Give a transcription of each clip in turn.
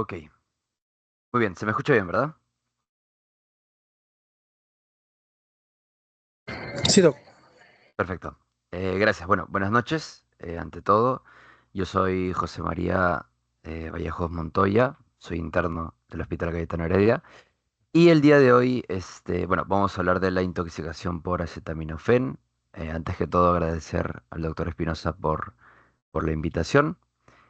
Ok, muy bien, se me escucha bien, ¿verdad? Sí, Doc. Perfecto. Gracias. Bueno, buenas noches. Ante todo, yo soy José María Vallejos Montoya, soy interno del Hospital Cayetano Heredia. Y el día de hoy, bueno, vamos a hablar de la intoxicación por acetaminofén. Antes que todo, agradecer al doctor Espinosa por la invitación.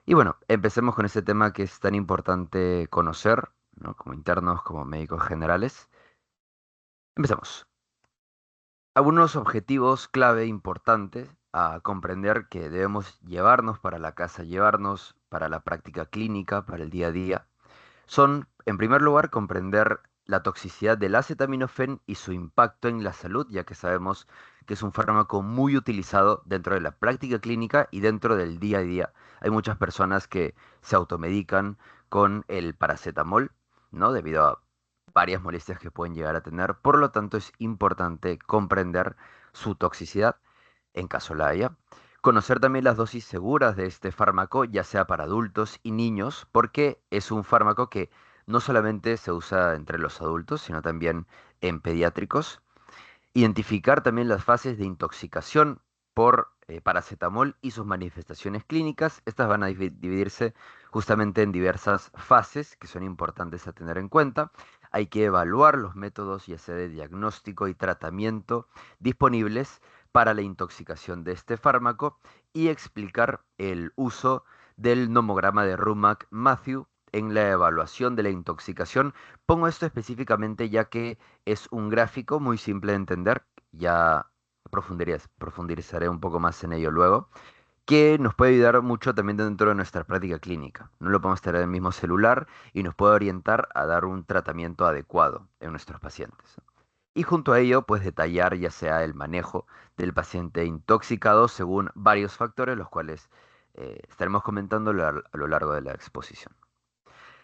Y bueno, empecemos con ese tema que es tan importante conocer, ¿no? Como internos, como médicos generales. Empecemos. Algunos objetivos clave importantes a comprender que debemos llevarnos para la casa, llevarnos para la práctica clínica, para el día a día, son, en primer lugar, comprender la toxicidad del acetaminofén y su impacto en la salud, ya que sabemos que es un fármaco muy utilizado dentro de la práctica clínica y dentro del día a día. Hay muchas personas que se automedican con el paracetamol, ¿no? Debido a varias molestias que pueden llegar a tener. Por lo tanto, es importante comprender su toxicidad en caso la haya. Conocer también las dosis seguras de este fármaco, ya sea para adultos y niños, porque es un fármaco que no solamente se usa entre los adultos, sino también en pediátricos. Identificar también las fases de intoxicación por paracetamol y sus manifestaciones clínicas. Estas van a dividirse justamente en diversas fases que son importantes a tener en cuenta. Hay que evaluar los métodos, ya sea de diagnóstico y tratamiento disponibles para la intoxicación de este fármaco y explicar el uso del nomograma de Rumac-Matthew en la evaluación de la intoxicación. Pongo esto específicamente ya que es un gráfico muy simple de entender, ya profundizaré un poco más en ello luego, que nos puede ayudar mucho también dentro de nuestra práctica clínica. No lo podemos tener en el mismo celular y nos puede orientar a dar un tratamiento adecuado en nuestros pacientes. Y junto a ello, pues detallar ya sea el manejo del paciente intoxicado según varios factores, los cuales estaremos comentando a lo largo de la exposición.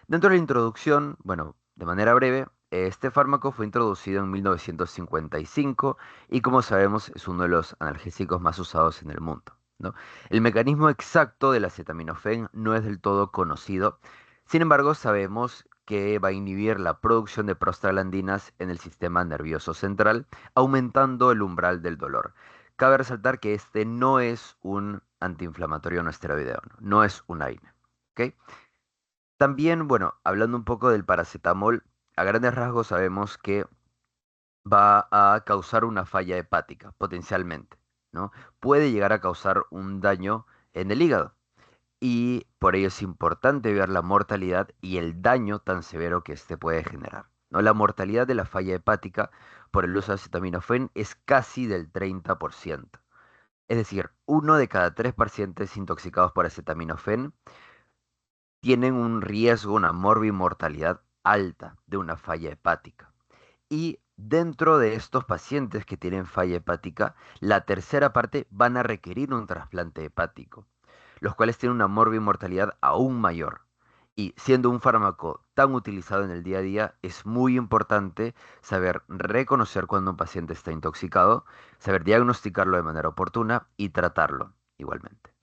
Dentro de la introducción, bueno, de manera breve, este fármaco fue introducido en 1955 y como sabemos es uno de los analgésicos más usados en el mundo, ¿no? El mecanismo exacto del acetaminofén no es del todo conocido, sin embargo sabemos que va a inhibir la producción de prostaglandinas en el sistema nervioso central, aumentando el umbral del dolor. Cabe resaltar que este no es un antiinflamatorio no esteroideo, no es un AINE. ¿Ok? También, bueno, hablando un poco del paracetamol, a grandes rasgos sabemos que va a causar una falla hepática, potencialmente, ¿no? Puede llegar a causar un daño en el hígado y por ello es importante ver la mortalidad y el daño tan severo que este puede generar, ¿no? La mortalidad de la falla hepática por el uso de acetaminofén es casi del 30%. Es decir, uno de cada tres pacientes intoxicados por acetaminofén tienen un riesgo, una morbimortalidad alta de una falla hepática. Y dentro de estos pacientes que tienen falla hepática, la tercera parte van a requerir un trasplante hepático, los cuales tienen una morbimortalidad aún mayor. Y siendo un fármaco tan utilizado en el día a día, es muy importante saber reconocer cuando un paciente está intoxicado, saber diagnosticarlo de manera oportuna y tratarlo igualmente.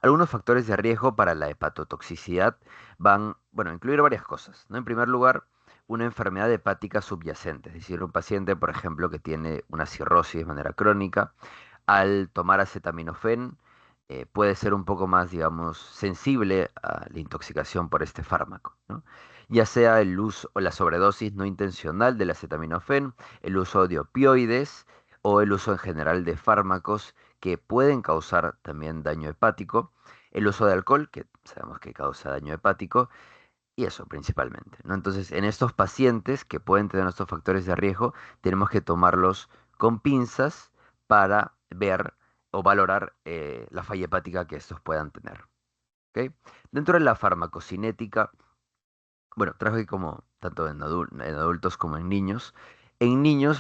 Algunos factores de riesgo para la hepatotoxicidad van, bueno, a incluir varias cosas, ¿no? En primer lugar, una enfermedad hepática subyacente, es decir, un paciente, por ejemplo, que tiene una cirrosis de manera crónica, al tomar acetaminofén, puede ser un poco más, digamos, sensible a la intoxicación por este fármaco, ¿no? Ya sea el uso o la sobredosis no intencional del acetaminofén, el uso de opioides o el uso en general de fármacos que pueden causar también daño hepático, el uso de alcohol, que sabemos que causa daño hepático, y eso principalmente, ¿no? Entonces, en estos pacientes que pueden tener estos factores de riesgo, tenemos que tomarlos con pinzas para ver o valorar la falla hepática que estos puedan tener. ¿Ok? Dentro de la farmacocinética, bueno, traje como tanto en adultos como en niños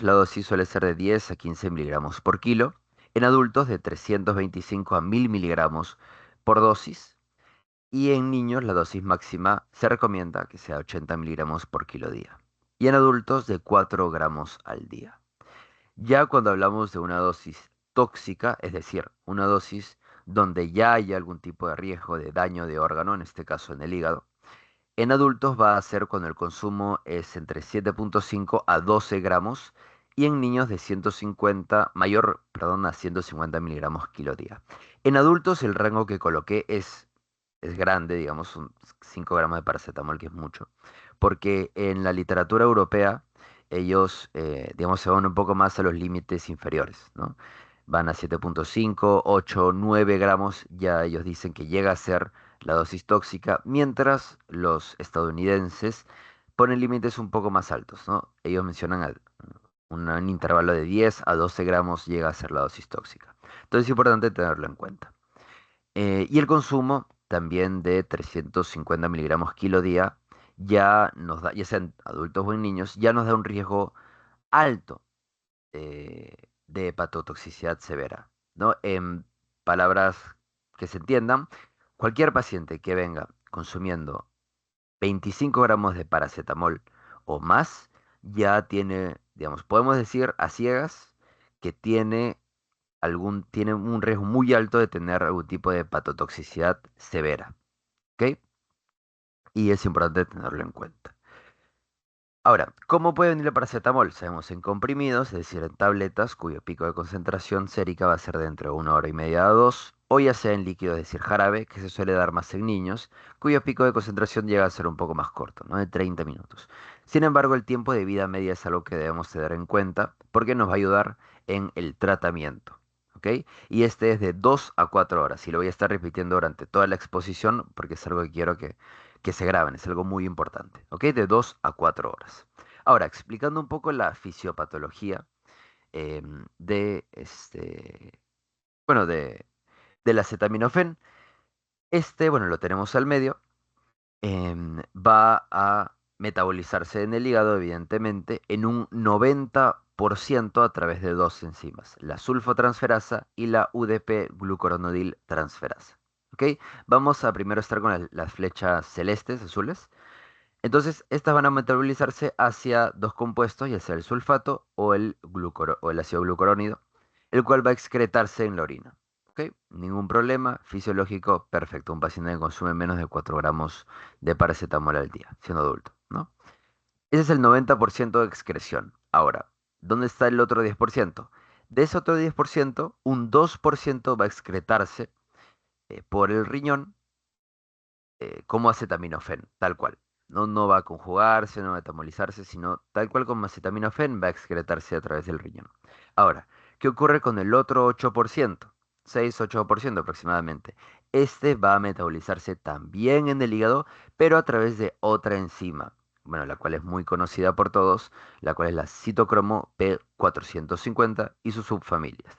la dosis suele ser de 10 a 15 miligramos por kilo, en adultos de 325 a 1000 miligramos por dosis, y en niños la dosis máxima se recomienda que sea 80 miligramos por kilo día. Y en adultos de 4 gramos al día. Ya cuando hablamos de una dosis tóxica, es decir, una dosis donde ya hay algún tipo de riesgo de daño de órgano, en este caso en el hígado, En adultos va a ser cuando el consumo es entre 7,5 a 12 gramos y en niños de 150, mayor, perdón, a 150 miligramos kilo día. En adultos el rango que coloqué es grande, digamos, 5 gramos de paracetamol, que es mucho, porque en la literatura europea ellos, digamos, se van un poco más a los límites inferiores, ¿no? Van a 7,5, 8, 9 gramos, ya ellos dicen que llega a ser la dosis tóxica, mientras los estadounidenses ponen límites un poco más altos, ¿no? Ellos mencionan un intervalo de 10 a 12 gramos llega a ser la dosis tóxica. Entonces es importante tenerlo en cuenta. Y el consumo también de 350 miligramos kilo día ya nos da, ya sean adultos o en niños, ya nos da un riesgo alto de hepatotoxicidad severa, ¿no? En palabras que se entiendan, cualquier paciente que venga consumiendo 25 gramos de paracetamol o más, ya tiene, digamos, podemos decir a ciegas que tiene un riesgo muy alto de tener algún tipo de hepatotoxicidad severa, ¿ok? Y es importante tenerlo en cuenta. Ahora, ¿cómo puede venir el paracetamol? Sabemos en comprimidos, es decir, en tabletas, cuyo pico de concentración sérica va a ser de entre 1 hora y media a 2, o ya sea en líquido, es decir, jarabe, que se suele dar más en niños, cuyo pico de concentración llega a ser un poco más corto, ¿no? De 30 minutos. Sin embargo, el tiempo de vida media es algo que debemos tener en cuenta porque nos va a ayudar en el tratamiento, ¿ok? Y este es de 2 a 4 horas, y lo voy a estar repitiendo durante toda la exposición porque es algo que quiero que se graben, es algo muy importante, ¿ok? De 2 a 4 horas. Ahora, explicando un poco la fisiopatología de bueno, del acetaminofén, bueno, lo tenemos al medio, va a metabolizarse en el hígado, evidentemente, en un 90% a través de dos enzimas, la sulfotransferasa y la UDP-glucuronidil transferasa. ¿Ok? Vamos a primero estar con las flechas celestes, azules. Entonces, estas van a metabolizarse hacia dos compuestos, ya sea el sulfato o el ácido glucurónido, el cual va a excretarse en la orina. ¿Ok? Ningún problema, fisiológico, perfecto. Un paciente que consume menos de 4 gramos de paracetamol al día, siendo adulto, ¿no? Ese es el 90% de excreción. Ahora, ¿dónde está el otro 10%? De ese otro 10%, un 2% va a excretarse por el riñón como acetaminofén, tal cual. No, no va a conjugarse, no va a metabolizarse, sino tal cual como acetaminofén va a excretarse a través del riñón. Ahora, ¿qué ocurre con el otro 8%? 6-8% aproximadamente. Este va a metabolizarse también en el hígado, pero a través de otra enzima, bueno, la cual es muy conocida por todos, la cual es la citocromo P450 y sus subfamilias.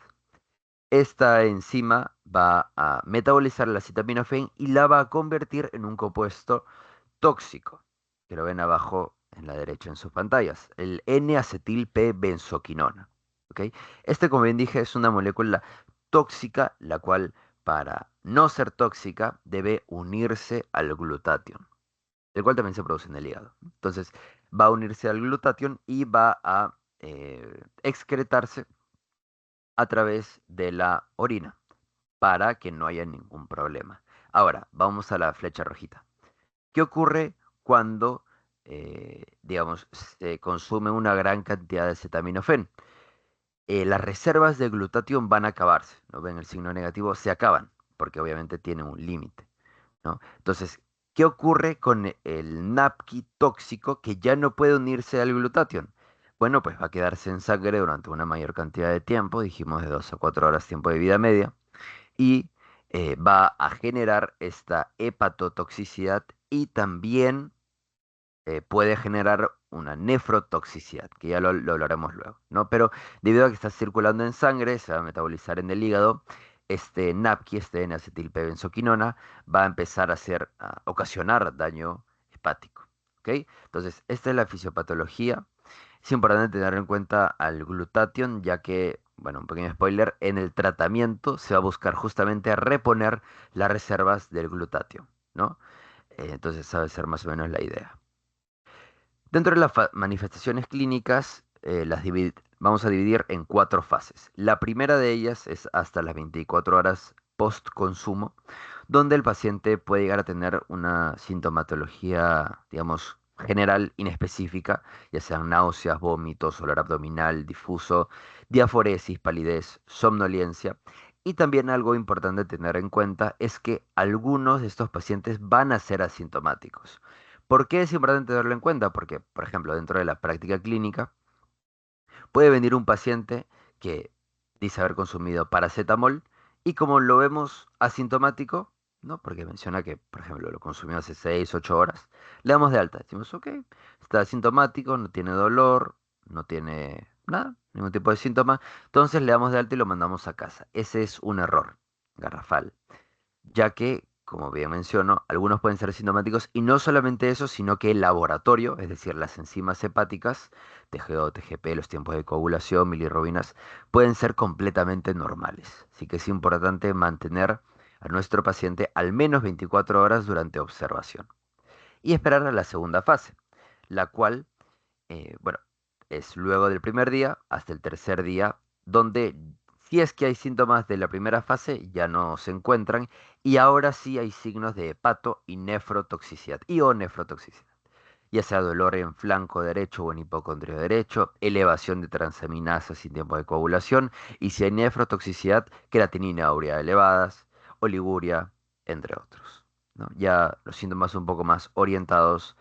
Esta enzima va a metabolizar la acetaminofén y la va a convertir en un compuesto tóxico, que lo ven abajo en la derecha en sus pantallas, el N-acetil-P-benzoquinona. ¿Ok? Este, como bien dije, es una molécula tóxica, la cual, para no ser tóxica, debe unirse al glutatión, el cual también se produce en el hígado. Entonces, va a unirse al glutatión y va a excretarse a través de la orina para que no haya ningún problema. Ahora, vamos a la flecha rojita. ¿Qué ocurre cuando, digamos, se consume una gran cantidad de acetaminofén? Las reservas de glutatión van a acabarse, ¿no ven el signo negativo? Se acaban, porque obviamente tienen un límite, ¿no? Entonces, ¿qué ocurre con el NAPQI tóxico que ya no puede unirse al glutatión? Bueno, pues va a quedarse en sangre durante una mayor cantidad de tiempo, dijimos de 2 a 4 horas tiempo de vida media, y va a generar esta hepatotoxicidad y también puede generar una nefrotoxicidad, que ya lo hablaremos luego, ¿no? Pero debido a que está circulando en sangre, se va a metabolizar en el hígado, este NAPQI, este N-acetilpebenzoquinona, va a empezar a ocasionar daño hepático, ¿ok? Entonces, esta es la fisiopatología. Es importante tener en cuenta al glutatión, ya que, bueno, un pequeño spoiler, en el tratamiento se va a buscar justamente a reponer las reservas del glutatión, ¿no? Entonces, sabe ser más o menos la idea. Dentro de las manifestaciones clínicas, vamos a dividir en cuatro fases. La primera de ellas es hasta las 24 horas post consumo, donde el paciente puede llegar a tener una sintomatología, digamos, general inespecífica, ya sean náuseas, vómitos, olor abdominal difuso, diaforesis, palidez, somnolencia. Y también algo importante tener en cuenta es que algunos de estos pacientes van a ser asintomáticos. ¿Por qué es importante tenerlo en cuenta? Porque, por ejemplo, dentro de la práctica clínica, puede venir un paciente que dice haber consumido paracetamol y como lo vemos asintomático, ¿no? Porque menciona que, por ejemplo, lo consumió hace 6, 8 horas, le damos de alta. Decimos, ok, está asintomático, no tiene dolor, no tiene nada, ningún tipo de síntoma. Entonces le damos de alta y lo mandamos a casa. Ese es un error garrafal, ya que, como bien menciono, algunos pueden ser sintomáticos y no solamente eso, sino que el laboratorio, es decir, las enzimas hepáticas, TGO, TGP, los tiempos de coagulación, bilirrubinas, pueden ser completamente normales. Así que es importante mantener a nuestro paciente al menos 24 horas durante observación y esperar a la segunda fase, la cual bueno, es luego del primer día hasta el tercer día, donde si es que hay síntomas de la primera fase, ya no se encuentran, y ahora sí hay signos de hepato y nefrotoxicidad, y o nefrotoxicidad, ya sea dolor en flanco derecho o en hipocondrio derecho, elevación de transaminasas sin tiempo de coagulación, y si hay nefrotoxicidad, creatinina, urea elevadas, oliguria, entre otros, ¿no? Ya los síntomas un poco más orientados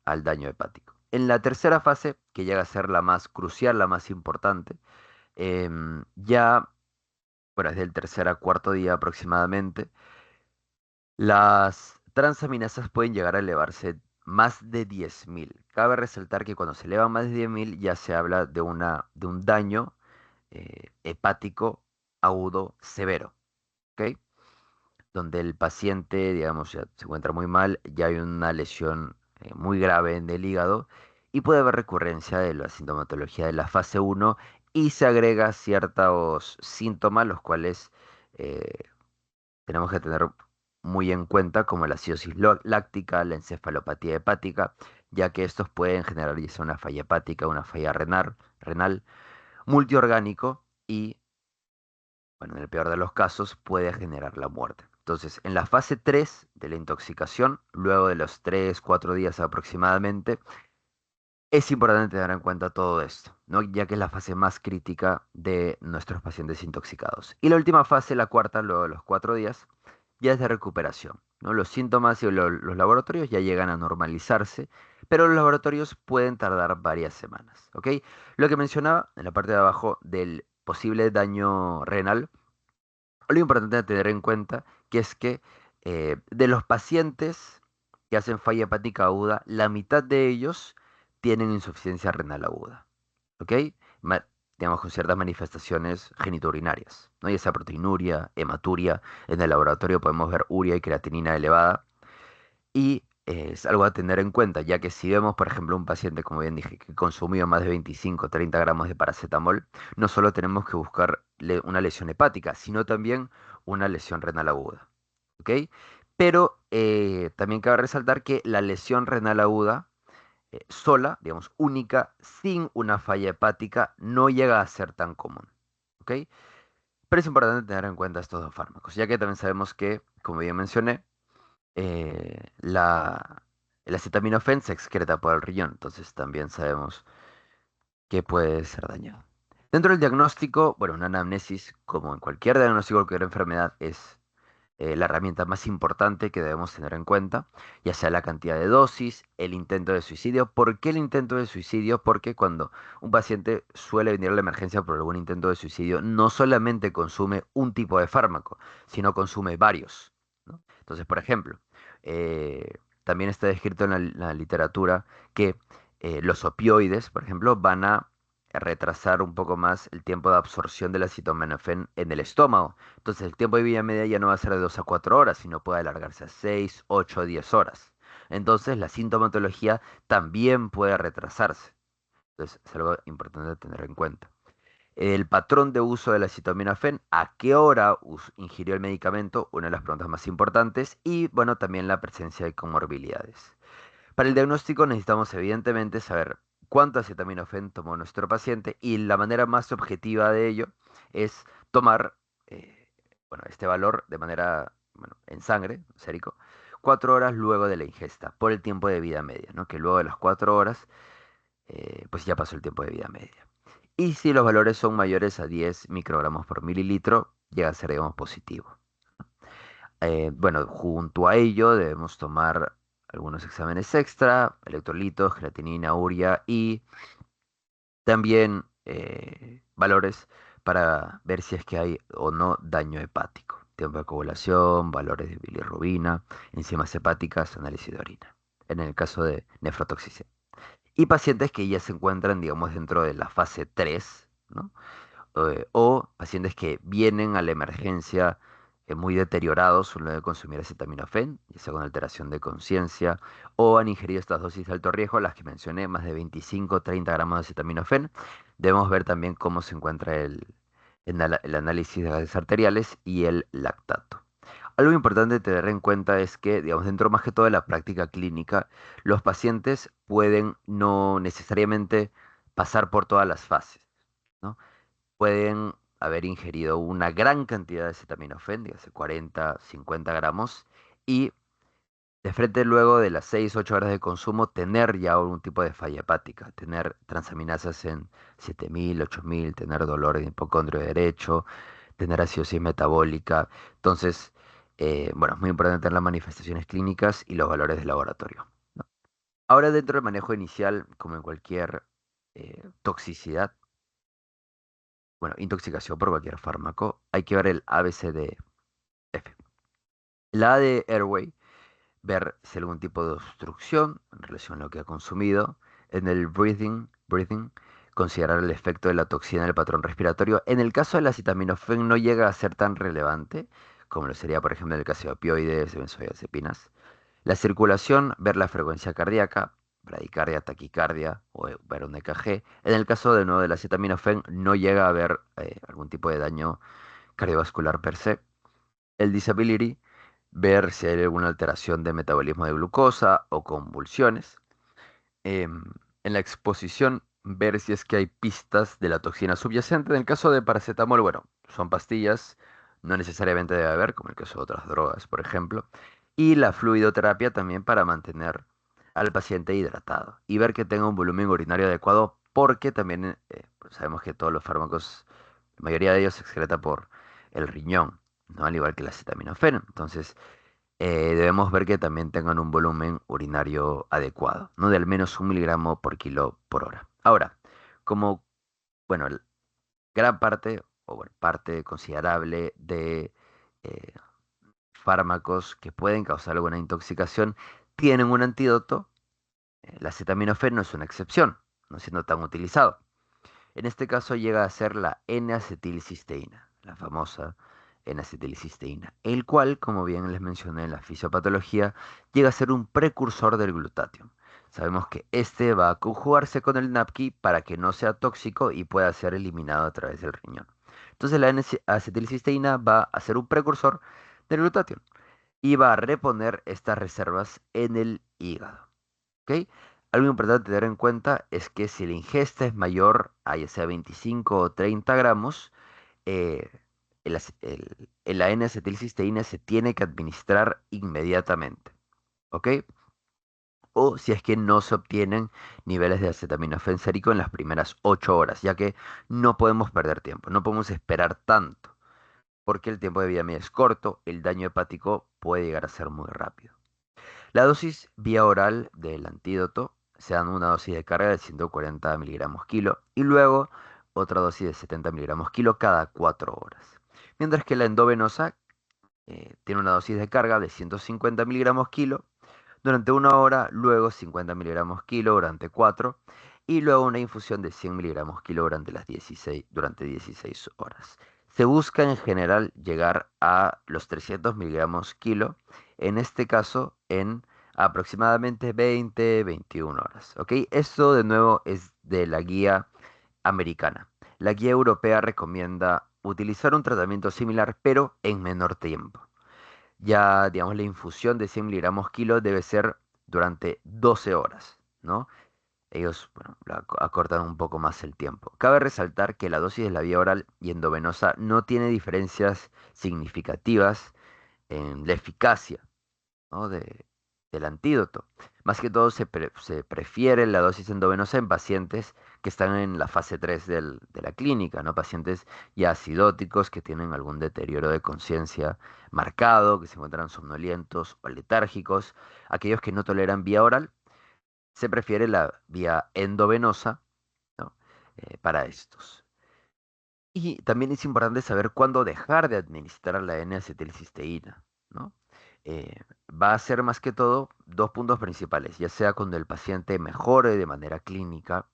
al daño hepático. En la tercera fase, que llega a ser la más crucial, la más importante, ya, bueno, es del tercer a cuarto día aproximadamente, las transaminasas pueden llegar a elevarse más de 10.000. Cabe resaltar que cuando se elevan más de 10.000 ya se habla de un daño hepático agudo severo, ¿ok? Donde el paciente, digamos, ya se encuentra muy mal, ya hay una lesión muy grave en el hígado y puede haber recurrencia de la sintomatología de la fase uno y se agrega ciertos síntomas, los cuales eh, tenemos que tener muy en cuenta, como la acidosis láctica, la encefalopatía hepática, ya que estos pueden generar ya sea una falla hepática, una falla renal multiorgánico y bueno, en el peor de los casos puede generar la muerte. Entonces, en la fase 3 de la intoxicación, luego de los 3 4 días aproximadamente, es importante tener en cuenta todo esto, ¿no? Ya que es la fase más crítica de nuestros pacientes intoxicados. Y la última fase, la cuarta, luego de los 4 días, ya es de recuperación, ¿no? Los síntomas y los laboratorios ya llegan a normalizarse, pero los laboratorios pueden tardar varias semanas, ¿ok? Lo que mencionaba en la parte de abajo del posible daño renal, lo importante a tener en cuenta que es que de los pacientes que hacen falla hepática aguda, la mitad de ellos tienen insuficiencia renal aguda, ¿ok? Ma- digamos con ciertas manifestaciones genitourinarias, ¿no? Ya sea proteinuria, hematuria, en el laboratorio podemos ver urea y creatinina elevada, y es algo a tener en cuenta, ya que si vemos, por ejemplo, un paciente, como bien dije, que consumió más de 25 o 30 gramos de paracetamol, no solo tenemos que buscar una lesión hepática, sino también una lesión renal aguda. ¿Ok? Pero también cabe resaltar que la lesión renal aguda sola, digamos, única, sin una falla hepática, no llega a ser tan común. ¿Ok? Pero es importante tener en cuenta estos dos fármacos, ya que también sabemos que, como bien mencioné, el acetaminofén se excreta por el riñón, entonces también sabemos que puede ser dañado. Dentro del diagnóstico, bueno, una anamnesis, como en cualquier diagnóstico de cualquier enfermedad, es la herramienta más importante que debemos tener en cuenta, ya sea la cantidad de dosis, el intento de suicidio. ¿Por qué el intento de suicidio? Porque cuando un paciente suele venir a la emergencia por algún intento de suicidio, no solamente consume un tipo de fármaco, sino consume varios, ¿no? Entonces, por ejemplo, también está descrito en la literatura que los opioides, por ejemplo, van a retrasar un poco más el tiempo de absorción del acetaminofén en el estómago. Entonces el tiempo de vida media ya no va a ser de 2 a 4 horas, sino puede alargarse a 6, 8, 10 horas. Entonces la sintomatología también puede retrasarse. Entonces es algo importante tener en cuenta. El patrón de uso del acetaminofén, a qué hora ingirió el medicamento, una de las preguntas más importantes, y bueno, también la presencia de comorbilidades. Para el diagnóstico necesitamos evidentemente saber cuánto acetaminofén tomó nuestro paciente y la manera más objetiva de ello es tomar bueno, este valor de manera bueno, en sangre, sérico, 4 horas luego de la ingesta, por el tiempo de vida media, ¿no? Que luego de las 4 horas, pues ya pasó el tiempo de vida media. Y si los valores son mayores a 10 microgramos por mililitro, llega a ser, digamos, positivo. Bueno, junto a ello debemos tomar algunos exámenes extra, electrolitos, creatinina, urea y también valores para ver si es que hay o no daño hepático. Tiempo de coagulación, valores de bilirrubina, enzimas hepáticas, análisis de orina. En el caso de nefrotoxicidad. Y pacientes que ya se encuentran, digamos, dentro de la fase 3, ¿no? O pacientes que vienen a la emergencia muy deteriorados luego de consumir acetaminofén, ya sea con alteración de conciencia, o han ingerido estas dosis de alto riesgo, las que mencioné, más de 25 o 30 gramos de acetaminofén. Debemos ver también cómo se encuentra el análisis de gases arteriales y el lactato. Algo importante tener en cuenta es que, digamos, dentro más que todo de la práctica clínica, los pacientes pueden no necesariamente pasar por todas las fases, ¿no? Pueden haber ingerido una gran cantidad de acetaminofén, dígase 40, 50 gramos, y de frente luego de las 6, 8 horas de consumo, tener ya algún tipo de falla hepática, tener transaminasas en 7000, 8000, tener dolor en hipocondrio derecho, tener acidosis metabólica. Entonces, bueno, es muy importante tener las manifestaciones clínicas y los valores de laboratorio, ¿no? Ahora, dentro del manejo inicial, como en cualquier toxicidad, bueno, intoxicación por cualquier fármaco, hay que ver el ABCDF. La A de Airway, ver si hay algún tipo de obstrucción en relación a lo que ha consumido. En el breathing, considerar el efecto de la toxina en el patrón respiratorio. En el caso del acetaminofén no llega a ser tan relevante como lo sería, por ejemplo, en el caso de opioides, de benzodiazepinas. La circulación, ver la frecuencia cardíaca, bradicardia, taquicardia o ver un EKG. En el caso de nuevo del acetaminofén no llega a haber algún tipo de daño cardiovascular per se. El disability, ver si hay alguna alteración de metabolismo de glucosa o convulsiones. Em, en la exposición, ver si es que hay pistas de la toxina subyacente. En el caso de paracetamol, bueno, son pastillas, no necesariamente debe haber, como en el caso de otras drogas, por ejemplo. Y la fluidoterapia también para mantener al paciente hidratado y ver que tenga un volumen urinario adecuado, porque también pues sabemos que todos los fármacos, la mayoría de ellos se excreta por el riñón, ¿no? Al igual que la acetaminofén. Entonces, debemos ver que también tengan un volumen urinario adecuado, ¿no? De al menos 1 miligramo por kilo por hora. Ahora, como, bueno, gran parte, o bueno, parte considerable de eh, fármacos que pueden causar alguna intoxicación tienen un antídoto, la acetaminofén no es una excepción, no siendo tan utilizado. En este caso llega a ser la N-acetilcisteína, la famosa N-acetilcisteína, el cual, como bien les mencioné en la fisiopatología, llega a ser un precursor del glutatión. Sabemos que este va a conjugarse con el NAPQI para que no sea tóxico y pueda ser eliminado a través del riñón. Entonces la N-acetilcisteína va a ser un precursor del glutatión y va a reponer estas reservas en el hígado. ¿Ok? Algo importante tener en cuenta es que si la ingesta es mayor a ya sea 25 o 30 gramos, eh, la N-acetilcisteína se tiene que administrar inmediatamente. ¿Ok? O si es que no se obtienen niveles de acetaminofén sérico en las primeras 8 horas, ya que no podemos perder tiempo, no podemos esperar tanto, porque el tiempo de vida media es corto, el daño hepático puede llegar a ser muy rápido. La dosis vía oral del antídoto se dan una dosis de carga de 140 miligramos kilo y luego otra dosis de 70 miligramos kilo cada 4 horas. Mientras que la endovenosa tiene una dosis de carga de 150 miligramos kilo durante 1 hora, luego 50 miligramos kilo durante 4 y luego una infusión de 100 miligramos kilo durante 16 horas. Se busca en general llegar a los 300 miligramos kilo, en este caso en aproximadamente 20-21 horas. ¿Ok? Esto de nuevo es de la guía americana. La guía europea recomienda utilizar un tratamiento similar pero en menor tiempo. Ya, digamos, la infusión de 100 miligramos kilo debe ser durante 12 horas, ¿no? Ellos, bueno, acortan un poco más el tiempo. Cabe resaltar que la dosis de la vía oral y endovenosa no tiene diferencias significativas en la eficacia, ¿no? Del antídoto. Más que todo se prefiere la dosis endovenosa en pacientes que están en la fase 3 de la clínica, ¿no? Pacientes ya acidóticos que tienen algún deterioro de conciencia marcado, que se encuentran somnolientos o letárgicos. Aquellos que no toleran vía oral, se prefiere la vía endovenosa, ¿no? Para estos. Y también es importante saber cuándo dejar de administrar la N-acetilcisteína, ¿no? Eh, Va a ser más que todo dos puntos principales, ya sea cuando el paciente mejore de manera clínica,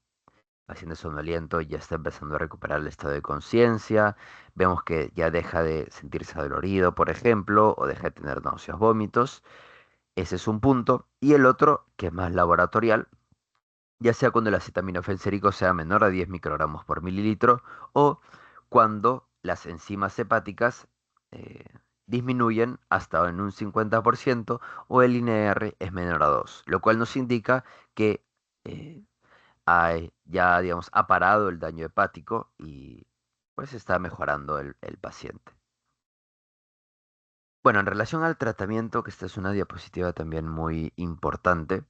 paciente somnoliento ya está empezando a recuperar el estado de conciencia, vemos que ya deja de sentirse adolorido, por ejemplo, o deja de tener náuseas, vómitos. Ese es un punto. Y el otro, que es más laboratorial, ya sea cuando el acetaminofén sérico sea menor a 10 microgramos por mililitro o cuando las enzimas hepáticas eh, disminuyen hasta en un 50% o el INR es menor a 2, lo cual nos indica que eh, ya, digamos, ha parado el daño hepático y pues está mejorando el paciente. Bueno, en relación al tratamiento, que esta es una diapositiva también muy importante,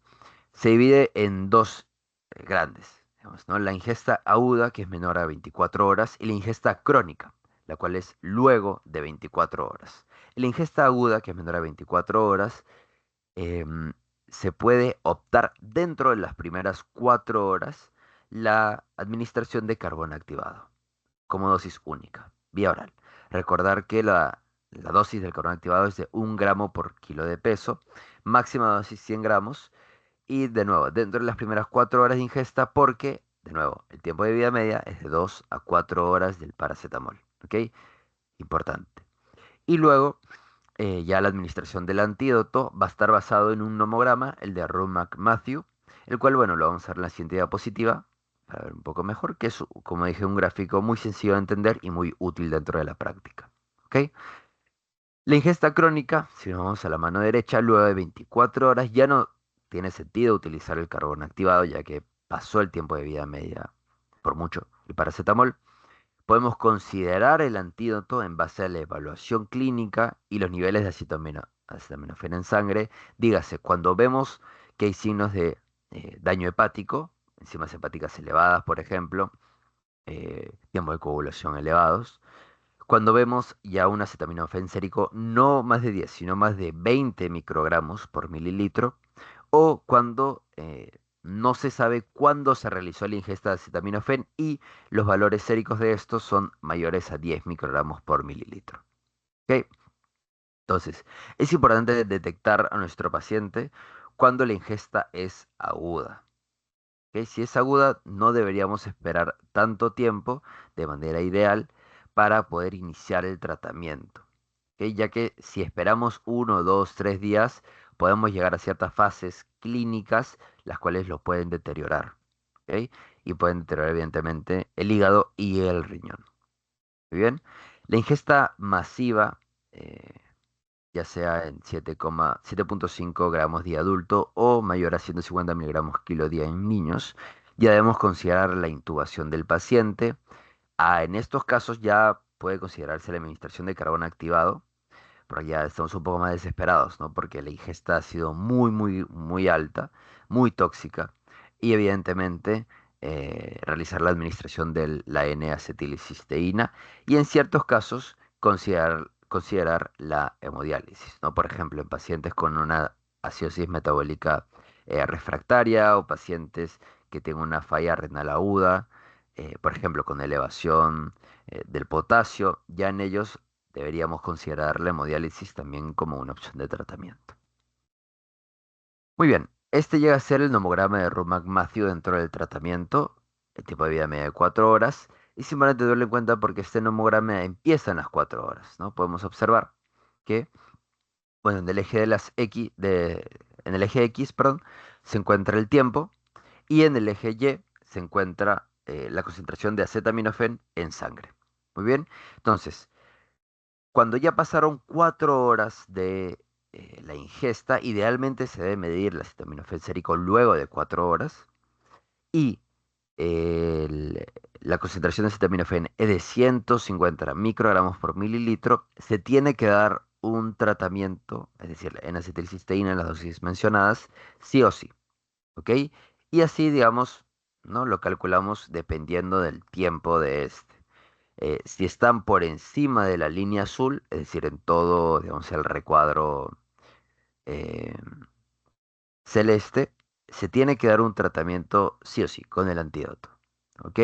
se divide en dos grandes, digamos, ¿no? La ingesta aguda, que es menor a 24 horas, y la ingesta crónica, la cual es luego de 24 horas. La ingesta aguda, que es menor a 24 horas, em, se puede optar dentro de las primeras 4 horas la administración de carbón activado como dosis única, vía oral. Recordar que la dosis del carbón activado es de 1 gramo por kilo de peso, máxima dosis 100 gramos y de nuevo, dentro de las primeras 4 horas de ingesta, porque, de nuevo, el tiempo de vida media es de 2 a 4 horas del paracetamol. ¿Ok? Importante. Y luego, ya la administración del antídoto va a estar basado en un nomograma, el de Rumac Matthew, el cual, bueno, lo vamos a ver en la siguiente diapositiva para ver un poco mejor, que es, como dije, un gráfico muy sencillo de entender y muy útil dentro de la práctica. ¿Ok? La ingesta crónica, si nos vamos a la mano derecha, luego de 24 horas ya no tiene sentido utilizar el carbón activado, ya que pasó el tiempo de vida media por mucho el paracetamol. Podemos considerar el antídoto en base a la evaluación clínica y los niveles de acetaminofén en sangre. Dígase, cuando vemos que hay signos de daño hepático, enzimas hepáticas elevadas, por ejemplo, tiempo de coagulación elevados, cuando vemos ya un acetaminofén sérico no más de 10, sino más de 20 microgramos por mililitro, o cuando no se sabe cuándo se realizó la ingesta de acetaminofén y los valores séricos de estos son mayores a 10 microgramos por mililitro. ¿Ok? Entonces, es importante detectar a nuestro paciente cuando la ingesta es aguda. ¿Ok? Si es aguda, no deberíamos esperar tanto tiempo de manera ideal para poder iniciar el tratamiento. ¿Ok? Ya que si esperamos 1, 2, 3 días, podemos llegar a ciertas fases clínicas, las cuales lo pueden deteriorar. ¿Ok? Y pueden deteriorar evidentemente el hígado y el riñón. Muy bien. La ingesta masiva, eh, ya sea en 7,5 gramos día adulto o mayor a 150 miligramos kilo día en niños, ya debemos considerar la intubación del paciente. En estos casos ya puede considerarse la administración de carbón activado, pero ya estamos un poco más desesperados, ¿no? Porque la ingesta ha sido muy, muy, muy alta, muy tóxica, y evidentemente realizar la administración de la N-acetilcisteína y en ciertos casos considerar la hemodiálisis, ¿no? Por ejemplo, en pacientes con una acidosis metabólica refractaria o pacientes que tengan una falla renal aguda, por ejemplo, con elevación del potasio, ya en ellos deberíamos considerar la hemodiálisis también como una opción de tratamiento. Muy bien, este llega a ser el nomograma de Rumac-Matthew dentro del tratamiento, el tiempo de vida media de 4 horas, y simplemente tenerlo en cuenta porque este nomograma empieza en las 4 horas, ¿no? Podemos observar que, bueno, en el eje de las X, en el eje X, perdón, se encuentra el tiempo y en el eje Y se encuentra la concentración de acetaminofén en sangre. Muy bien, entonces, cuando ya pasaron 4 horas de la ingesta, idealmente se debe medir el acetaminofén sérico luego de 4 horas y el- la concentración de acetaminofén es de 150 microgramos por mililitro. Se tiene que dar un tratamiento, es decir, en acetilcisteína en las dosis mencionadas, sí o sí, ¿ok? Y así, digamos, ¿no? Lo calculamos dependiendo del tiempo de este. Si están por encima de la línea azul, es decir, en todo, digamos, el recuadro eh, celeste, se tiene que dar un tratamiento sí o sí con el antídoto. ¿Ok?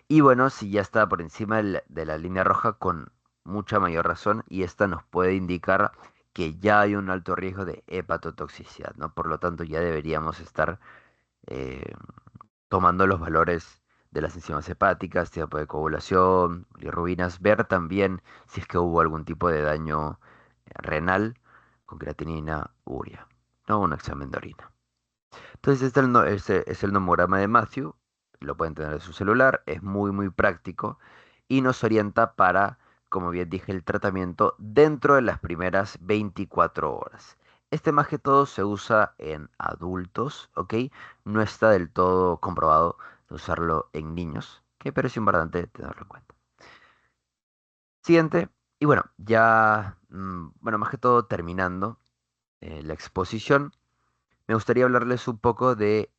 Y bueno, si ya está por encima de la línea roja, con mucha mayor razón, y esta nos puede indicar que ya hay un alto riesgo de hepatotoxicidad, ¿no? Por lo tanto, ya deberíamos estar eh, tomando los valores de las enzimas hepáticas, tiempo de coagulación, bilirrubinas, ver también si es que hubo algún tipo de daño renal con creatinina, urea, ¿no? Un examen de orina. Entonces, este es el nomograma de Matthew, lo pueden tener en su celular, es muy, muy práctico y nos orienta para, como bien dije, el tratamiento dentro de las primeras 24 horas. Este más que todo se usa en adultos, ¿ok? No está del todo comprobado de usarlo en niños, ¿ok? Pero es importante tenerlo en cuenta. Siguiente, y bueno, ya, bueno, más que todo terminando la exposición. Me gustaría hablarles un poco de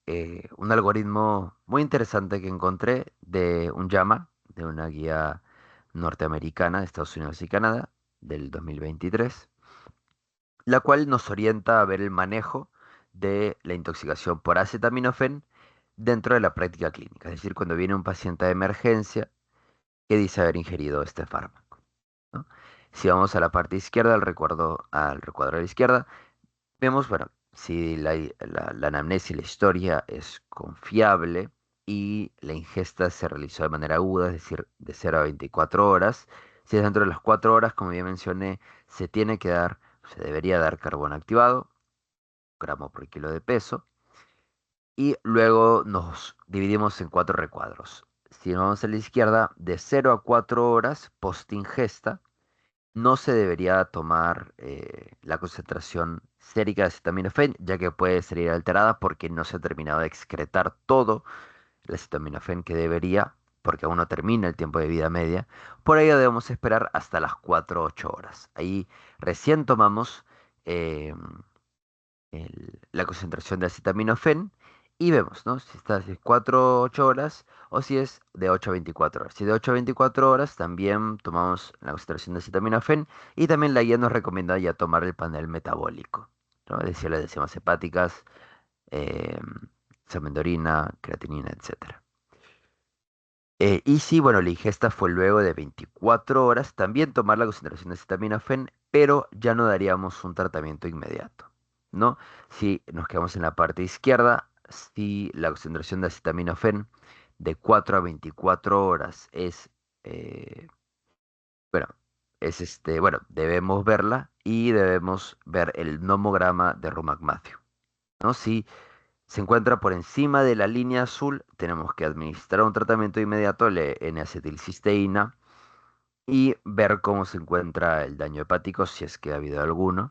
un algoritmo muy interesante que encontré de un llama, de una guía norteamericana de Estados Unidos y Canadá del 2023, la cual nos orienta a ver el manejo de la intoxicación por acetaminofén dentro de la práctica clínica, es decir, cuando viene un paciente de emergencia que dice haber ingerido este fármaco, ¿no? Si vamos a la parte izquierda, al recuadro de la izquierda, vemos, bueno, si la anamnesis y la historia es confiable y la ingesta se realizó de manera aguda, es decir, de 0 a 24 horas. Si es dentro de las 4 horas, como ya mencioné, se tiene que dar, se debería dar carbón activado, gramo por kilo de peso, y luego nos dividimos en 4 recuadros. Si nos vamos a la izquierda, de 0 a 4 horas post ingesta, no se debería tomar la concentración sérica de acetaminofén, ya que puede salir alterada porque no se ha terminado de excretar todo el acetaminofén que debería, porque aún no termina el tiempo de vida media. Por ello debemos esperar hasta las 4 o 8 horas. Ahí recién tomamos eh, la concentración de acetaminofén y vemos, ¿no? Si está de 4 o 8 horas o si es de 8 a 24 horas. Si de 8 a 24 horas también tomamos la concentración de acetaminofén y también la guía nos recomienda ya tomar el panel metabólico, ¿no? Es decir, las enzimas hepáticas, eh, examen de orina, creatinina, etcétera. Y si, bueno, la ingesta fue luego de 24 horas, también tomar la concentración de acetaminofén, pero ya no daríamos un tratamiento inmediato, ¿no? Si nos quedamos en la parte izquierda, si la concentración de acetaminofén de 4 a 24 horas es, bueno, bueno, debemos verla y debemos ver el nomograma de Rumac-Matthew, ¿no? Si se encuentra por encima de la línea azul, tenemos que administrar un tratamiento inmediato, N-acetilcisteína, y ver cómo se encuentra el daño hepático, si es que ha habido alguno.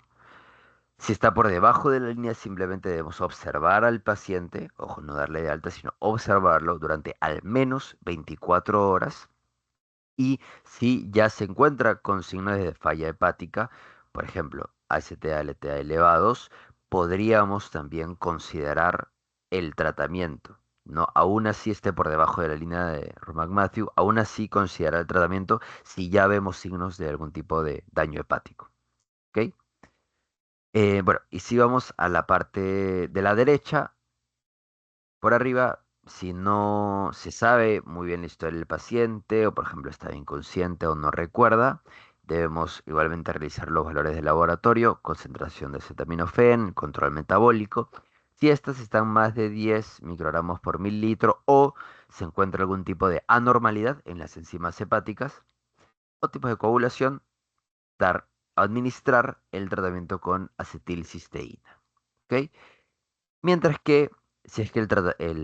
Si está por debajo de la línea, simplemente debemos observar al paciente, ojo, no darle de alta, sino observarlo durante al menos 24 horas. Y si ya se encuentra con signos de falla hepática, por ejemplo, AST, ALT elevados, podríamos también considerar el tratamiento, ¿no? Aún así esté por debajo de la línea de Romac-Matthew, aún así considerar el tratamiento si ya vemos signos de algún tipo de daño hepático, ¿ok? Bueno, y si vamos a la parte de la derecha, por arriba, si no se sabe muy bien la historia del paciente o por ejemplo está inconsciente o no recuerda, debemos igualmente realizar los valores de laboratorio, concentración de acetaminofén, control metabólico. Si estas están más de 10 microgramos por mililitro o se encuentra algún tipo de anormalidad en las enzimas hepáticas o tipos de coagulación, dar, administrar el tratamiento con acetilcisteína. ¿Ok? Mientras que si es que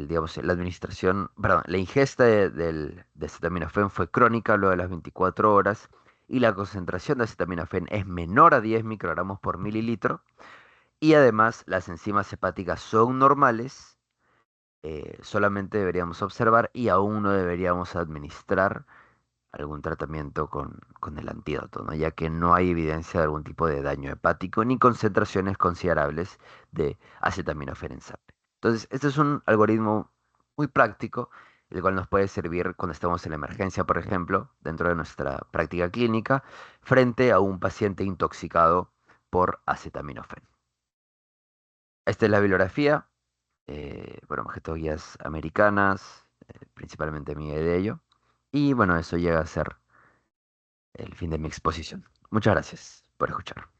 digamos, la administración, perdón, la ingesta de acetaminofén fue crónica luego de las 24 horas y la concentración de acetaminofén es menor a 10 microgramos por mililitro y además las enzimas hepáticas son normales, solamente deberíamos observar y aún no deberíamos administrar algún tratamiento con el antídoto, ¿no? Ya que no hay evidencia de algún tipo de daño hepático ni concentraciones considerables de acetaminofén en sangre. Entonces, este es un algoritmo muy práctico, el cual nos puede servir cuando estamos en la emergencia, por ejemplo, dentro de nuestra práctica clínica, frente a un paciente intoxicado por acetaminofén. Esta es la bibliografía, bueno, más que todo guías americanas, principalmente mi de ello. Y bueno, eso llega a ser el fin de mi exposición. Muchas gracias por escuchar.